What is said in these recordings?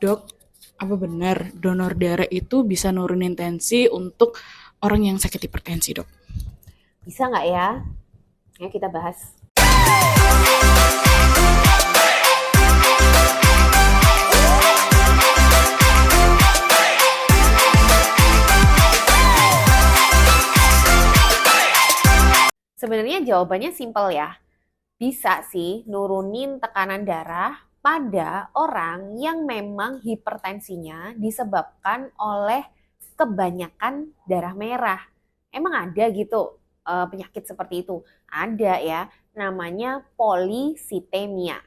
Dok, apa benar donor darah itu bisa nurunin tensi untuk orang yang sakit hipertensi, Dok? Bisa nggak ya? Ayo kita bahas. Sebenarnya jawabannya simpel ya. Bisa sih nurunin tekanan darah pada orang yang memang hipertensinya disebabkan oleh kebanyakan darah merah. Emang ada gitu penyakit seperti itu? Ada ya, namanya polisitemia.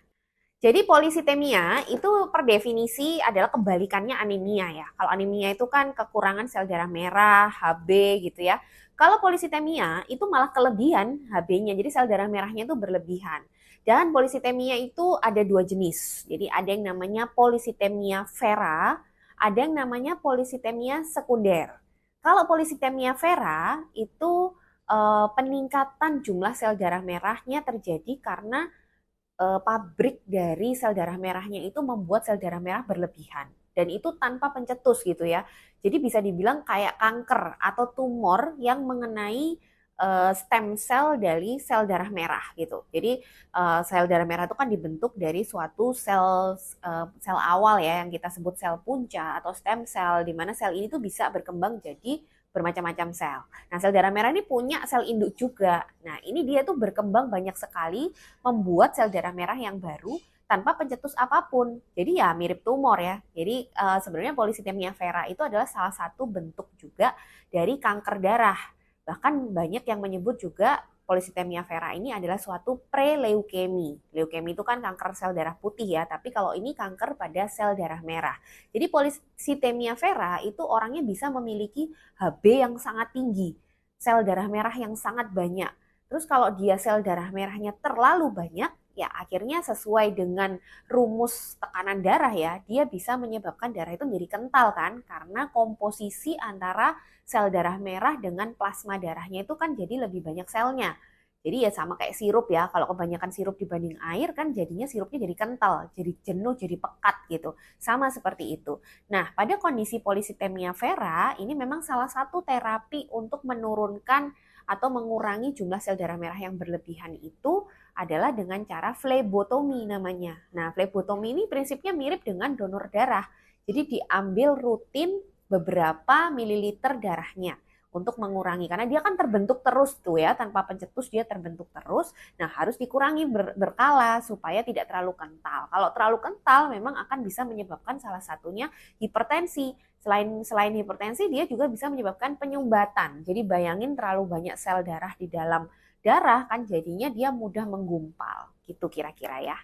Jadi polisitemia itu per definisi adalah kebalikannya anemia ya. Kalau anemia itu kan kekurangan sel darah merah, HB gitu ya. Kalau polisitemia itu malah kelebihan HB-nya, jadi sel darah merahnya itu berlebihan. Dan polisitemia itu ada dua jenis. Jadi ada yang namanya polisitemia vera, ada yang namanya polisitemia sekunder. Kalau polisitemia vera itu peningkatan jumlah sel darah merahnya terjadi karena pabrik dari sel darah merahnya itu membuat sel darah merah berlebihan. Dan itu tanpa pencetus gitu ya. Jadi bisa dibilang kayak kanker atau tumor yang mengenai stem cell dari sel darah merah gitu. Jadi sel darah merah itu kan dibentuk dari suatu sel awal ya yang kita sebut sel punca atau stem cell, di mana sel ini tuh bisa berkembang jadi bermacam-macam sel. Nah, sel darah merah ini punya sel induk juga. Nah, ini dia tuh berkembang banyak sekali membuat sel darah merah yang baru tanpa pencetus apapun. Jadi ya mirip tumor ya. Jadi sebenarnya polisitemia vera itu adalah salah satu bentuk juga dari kanker darah. Bahkan banyak yang menyebut juga polisitemia vera ini adalah suatu preleukemi. Leukemi itu kan kanker sel darah putih ya, tapi kalau ini kanker pada sel darah merah. Jadi polisitemia vera itu orangnya bisa memiliki HB yang sangat tinggi, sel darah merah yang sangat banyak. Terus kalau dia sel darah merahnya terlalu banyak, ya akhirnya sesuai dengan rumus tekanan darah ya, dia bisa menyebabkan darah itu menjadi kental kan, karena komposisi antara sel darah merah dengan plasma darahnya itu kan jadi lebih banyak selnya. Jadi ya sama kayak sirup ya, kalau kebanyakan sirup dibanding air kan jadinya sirupnya jadi kental, jadi jenuh, jadi pekat gitu. Sama seperti itu. Nah, pada kondisi polisitemia vera, ini memang salah satu terapi untuk menurunkan atau mengurangi jumlah sel darah merah yang berlebihan itu adalah dengan cara flebotomi namanya. Nah, flebotomi ini prinsipnya mirip dengan donor darah. Jadi diambil rutin beberapa mililiter darahnya untuk mengurangi, karena dia kan terbentuk terus tuh ya, tanpa pencetus dia terbentuk terus. Nah, harus dikurangi berkala supaya tidak terlalu kental. Kalau terlalu kental memang akan bisa menyebabkan salah satunya hipertensi. Selain hipertensi, dia juga bisa menyebabkan penyumbatan. Jadi bayangin terlalu banyak sel darah di dalam darah kan jadinya dia mudah menggumpal. Gitu kira-kira ya.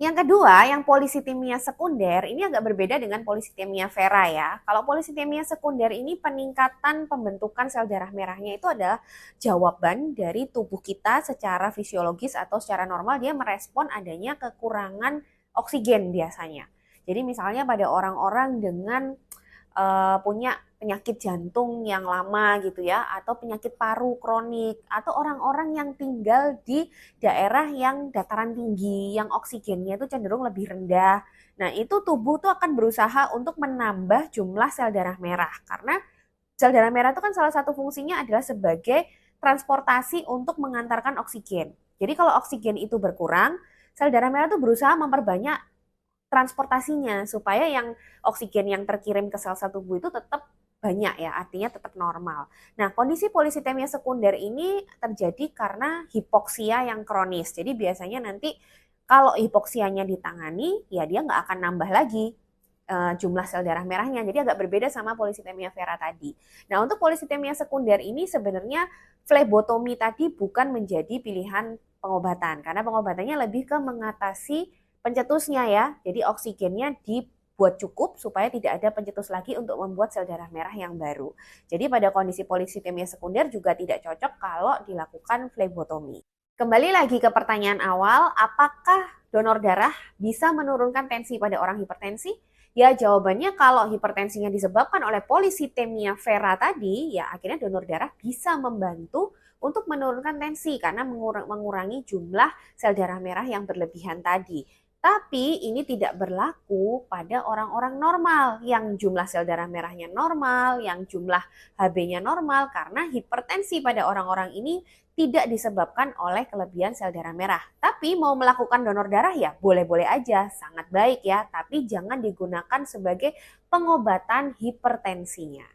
Yang kedua, yang polisitemia sekunder, ini agak berbeda dengan polisitemia vera ya. Kalau polisitemia sekunder ini peningkatan pembentukan sel darah merahnya itu adalah jawaban dari tubuh kita secara fisiologis atau secara normal dia merespon adanya kekurangan oksigen biasanya. Jadi misalnya pada orang-orang dengan punya penyakit jantung yang lama gitu ya, atau penyakit paru kronik, atau orang-orang yang tinggal di daerah yang dataran tinggi, yang oksigennya itu cenderung lebih rendah. Nah, itu tubuh tuh akan berusaha untuk menambah jumlah sel darah merah, karena sel darah merah itu kan salah satu fungsinya adalah sebagai transportasi untuk mengantarkan oksigen. Jadi kalau oksigen itu berkurang, sel darah merah itu berusaha memperbanyak transportasinya supaya yang oksigen yang terkirim ke sel-sel tubuh itu tetap banyak ya, artinya tetap normal. Nah, kondisi polisitemia sekunder ini terjadi karena hipoksia yang kronis. Jadi biasanya nanti kalau hipoksianya ditangani, ya dia nggak akan nambah lagi jumlah sel darah merahnya. Jadi agak berbeda sama polisitemia vera tadi. Nah, untuk polisitemia sekunder ini sebenarnya flebotomi tadi bukan menjadi pilihan pengobatan, karena pengobatannya lebih ke mengatasi pencetusnya ya. Jadi oksigennya dibuat cukup supaya tidak ada pencetus lagi untuk membuat sel darah merah yang baru. Jadi pada kondisi polisitemia sekunder juga tidak cocok kalau dilakukan flebotomi. Kembali lagi ke pertanyaan awal, apakah donor darah bisa menurunkan tensi pada orang hipertensi? Ya jawabannya kalau hipertensinya disebabkan oleh polisitemia vera tadi, ya akhirnya donor darah bisa membantu untuk menurunkan tensi karena mengurangi jumlah sel darah merah yang berlebihan tadi. Tapi ini tidak berlaku pada orang-orang normal yang jumlah sel darah merahnya normal, yang jumlah HB-nya normal, karena hipertensi pada orang-orang ini tidak disebabkan oleh kelebihan sel darah merah. Tapi mau melakukan donor darah ya boleh-boleh aja, sangat baik ya, tapi jangan digunakan sebagai pengobatan hipertensinya.